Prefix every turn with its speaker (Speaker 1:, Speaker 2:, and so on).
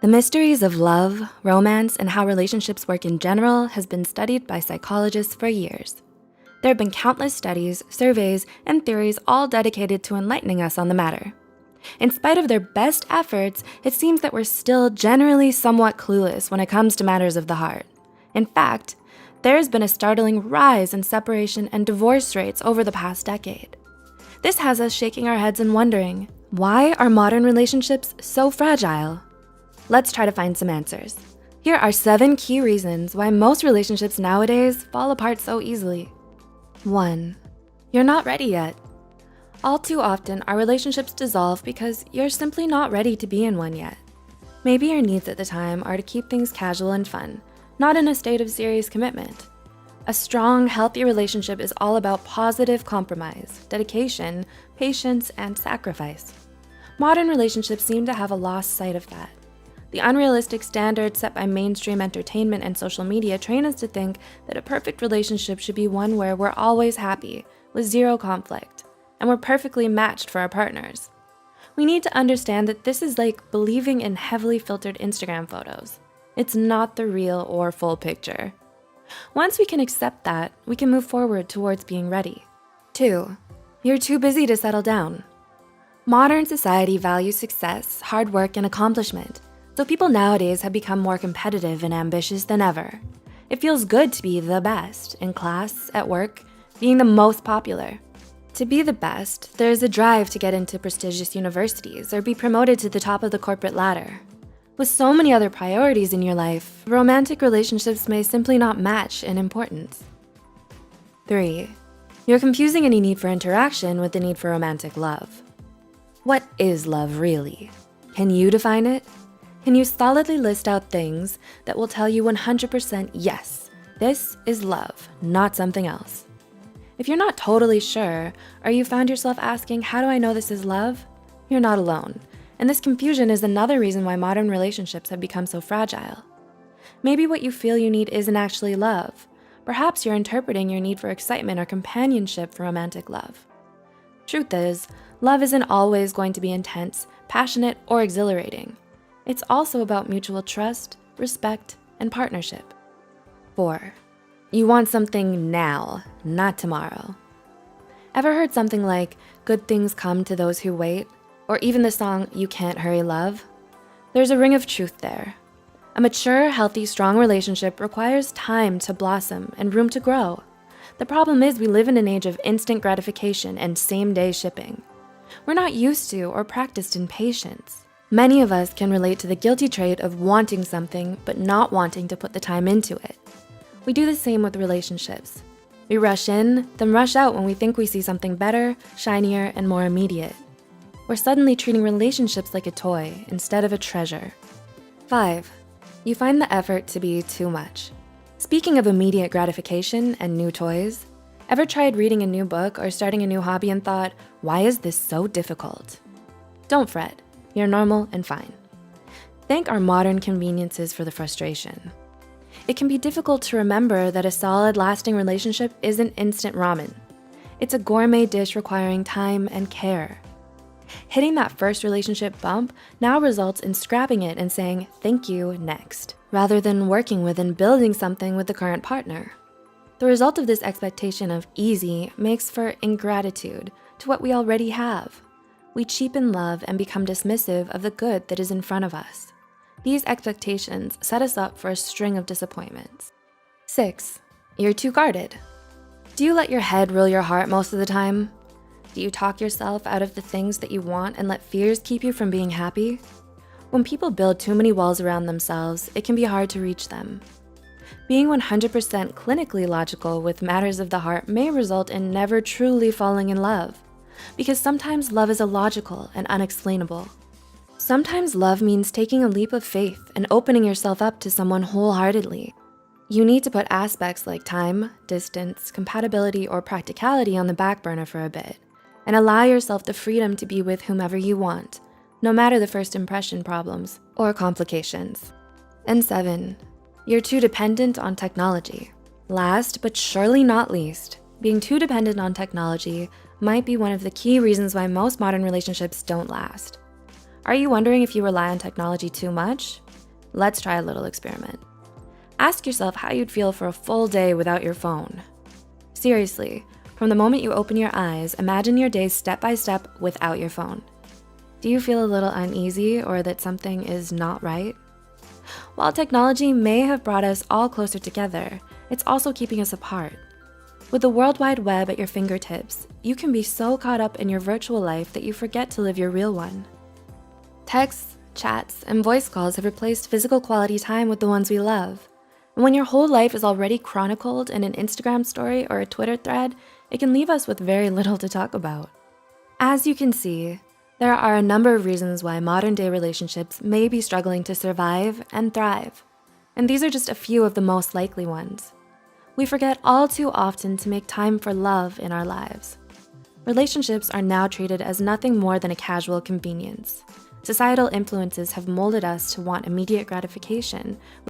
Speaker 1: The mysteries of love, romance, and how relationships work in general has been studied by psychologists for years. There have been countless studies, surveys, and theories all dedicated to enlightening us on the matter. In spite of their best efforts, it seems that we're still generally somewhat clueless when it comes to matters of the heart. In fact, there has been a startling rise in separation and divorce rates over the past decade. This has us shaking our heads and wondering, why are modern relationships so fragile? Let's try to find some answers. Here are 7 key reasons why most relationships nowadays fall apart so easily. 1. You're not ready yet. All too often, our relationships dissolve because you're simply not ready to be in one yet. Maybe your needs at the time are to keep things casual and fun, not in a state of serious commitment. A strong, healthy relationship is all about positive compromise, dedication, patience, and sacrifice. Modern relationships seem to have a lost sight of that. The unrealistic standards set by mainstream entertainment and social media train us to think that a perfect relationship should be one where we're always happy, with zero conflict, and we're perfectly matched for our partners. We need to understand that this is like believing in heavily filtered Instagram photos. It's not the real or full picture. Once we can accept that, we can move forward towards being ready. 2. You're too busy to settle down. Modern society values success, hard work, and accomplishment. So people nowadays have become more competitive and ambitious than ever. It feels good to be the best in class, at work, being the most popular. To be the best, there's a drive to get into prestigious universities or be promoted to the top of the corporate ladder. With so many other priorities in your life, romantic relationships may simply not match in importance. 3. You're confusing any need for interaction with the need for romantic love. What is love really? Can you define it? Can you solidly list out things that will tell you 100% yes, this is love, not something else? If you're not totally sure, or you found yourself asking, how do I know this is love? You're not alone, and this confusion is another reason why modern relationships have become so fragile. Maybe what you feel you need isn't actually love. Perhaps you're interpreting your need for excitement or companionship for romantic love. Truth is, love isn't always going to be intense, passionate, or exhilarating. It's also about mutual trust, respect, and partnership. 4. You want something now, not tomorrow. Ever heard something like, good things come to those who wait? Or even the song, You Can't Hurry Love? There's a ring of truth there. A mature, healthy, strong relationship requires time to blossom and room to grow. The problem is we live in an age of instant gratification and same-day shipping. We're not used to or practiced in patience. Many of us can relate to the guilty trait of wanting something but not wanting to put the time into it. We do the same with relationships. We rush in, then rush out when we think we see something better, shinier, and more immediate. We're suddenly treating relationships like a toy instead of a treasure. 5. You find the effort to be too much. Speaking of immediate gratification and new toys, ever tried reading a new book or starting a new hobby and thought, why is this so difficult? Don't fret. You're normal and fine. Thank our modern conveniences for the frustration. It can be difficult to remember that a solid, lasting relationship isn't instant ramen. It's a gourmet dish requiring time and care. Hitting that first relationship bump now results in scrapping it and saying, thank you, next, rather than working with and building something with the current partner. The result of this expectation of easy makes for ingratitude to what we already have. We cheapen love and become dismissive of the good that is in front of us. These expectations set us up for a string of disappointments. 6. You're too guarded. Do you let your head rule your heart most of the time? Do you talk yourself out of the things that you want and let fears keep you from being happy? When people build too many walls around themselves, it can be hard to reach them. Being 100% clinically logical with matters of the heart may result in never truly falling in love. Because sometimes love is illogical and unexplainable. Sometimes love means taking a leap of faith and opening yourself up to someone wholeheartedly. You need to put aspects like time, distance, compatibility, or practicality on the back burner for a bit, and allow yourself the freedom to be with whomever you want, no matter the first impression problems or complications. And 7, you're too dependent on technology. Last but surely not least, being too dependent on technology might be one of the key reasons why most modern relationships don't last. Are you wondering if you rely on technology too much? Let's try a little experiment. Ask yourself how you'd feel for a full day without your phone. Seriously, from the moment you open your eyes, imagine your day step by step without your phone. Do you feel a little uneasy or that something is not right? While technology may have brought us all closer together, it's also keeping us apart. With the World Wide Web at your fingertips, you can be so caught up in your virtual life that you forget to live your real one. Texts, chats, and voice calls have replaced physical quality time with the ones we love. And when your whole life is already chronicled in an Instagram story or a Twitter thread, it can leave us with very little to talk about. As you can see, there are a number of reasons why modern-day relationships may be struggling to survive and thrive. And these are just a few of the most likely ones. We forget all too often to make time for love in our lives. Relationships are now treated as nothing more than a casual convenience. Societal influences have molded us to want immediate gratification,